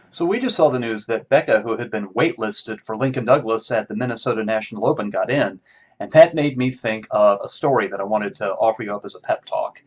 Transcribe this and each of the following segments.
So we just saw the news that Becca, who had been waitlisted for Lincoln Douglas at the Minnesota National Open, got in. And that made me think of a story that I wanted to offer you up as a pep talk.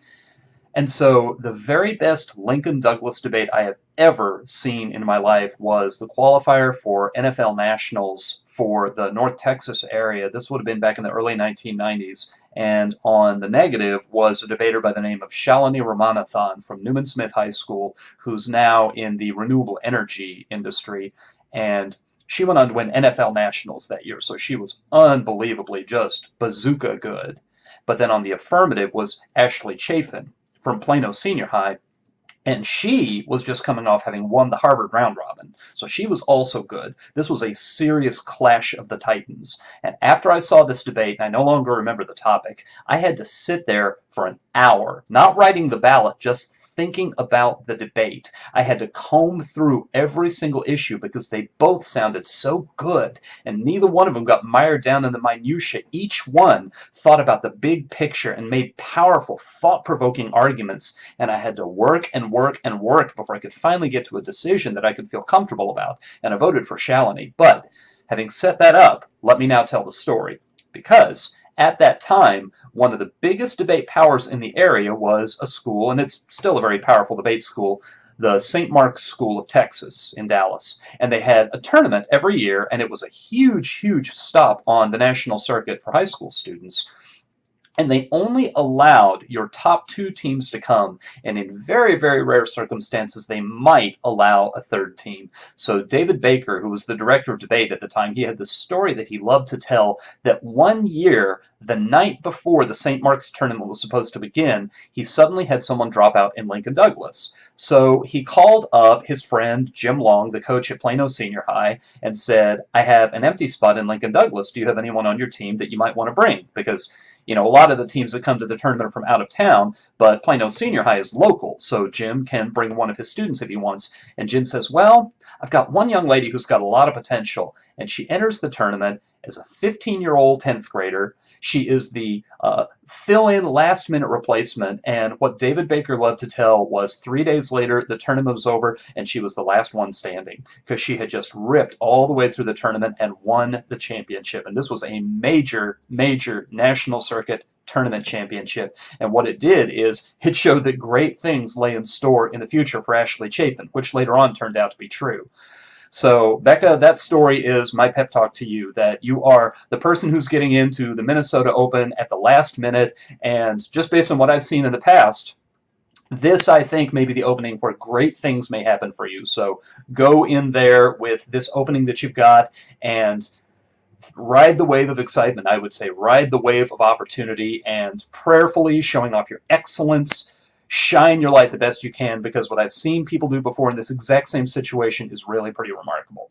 And so the very best Lincoln Douglas debate I have ever seen in my life was the qualifier for NFL Nationals for the North Texas area. This would have been back in the early 1990s. And on the negative was a debater by the name of Shalini Ramanathan from Newman Smith High School, who's now in the renewable energy industry. And she went on to win NFL Nationals that year, so she was unbelievably just bazooka good. But then on the affirmative was Ashley Chafin from Plano Senior High, and she was just coming off having won the Harvard round robin. So she was also good. This was a serious clash of the Titans. And after I saw this debate, and I no longer remember the topic, I had to sit there for an hour, not writing the ballot, just thinking about the debate. I had to comb through every single issue because they both sounded so good, and neither one of them got mired down in the minutiae. Each one thought about the big picture and made powerful, thought-provoking arguments, and I had to work and work and work before I could finally get to a decision that I could feel comfortable about, and I voted for Shalini. But having set that up, let me now tell the story. Because at that time, one of the biggest debate powers in the area was a school, and it's still a very powerful debate school, the St. Mark's School of Texas in Dallas. And they had a tournament every year, and it was a huge, huge stop on the national circuit for high school students. And they only allowed your top two teams to come, and in very, very rare circumstances, they might allow a third team. So David Baker, who was the director of debate at the time, he had this story that he loved to tell that one year, the night before the St. Mark's tournament was supposed to begin, he suddenly had someone drop out in Lincoln Douglas. So he called up his friend Jim Long, the coach at Plano Senior High, and said, I have an empty spot in Lincoln Douglas. Do you have anyone on your team that you might want to bring? Because a lot of the teams that come to the tournament are from out of town, but Plano Senior High is local, so Jim can bring one of his students if he wants. And Jim says, well, I've got one young lady who's got a lot of potential, and she enters the tournament as a 15-year-old 10th grader. She is the fill-in last-minute replacement, and what David Baker loved to tell was 3 days later, the tournament was over, and she was the last one standing because she had just ripped all the way through the tournament and won the championship. And this was a major, major national circuit tournament championship. And what it did is it showed that great things lay in store in the future for Ashley Chafin, which later on turned out to be true. So, Becca, that story is my pep talk to you, that you are the person who's getting into the Minnesota Open at the last minute, and just based on what I've seen in the past, this, I think, may be the opening where great things may happen for you. So go in there with this opening that you've got and ride the wave of excitement, I would say. Ride the wave of opportunity and prayerfully showing off your excellence. Shine your light the best you can, because what I've seen people do before in this exact same situation is really pretty remarkable.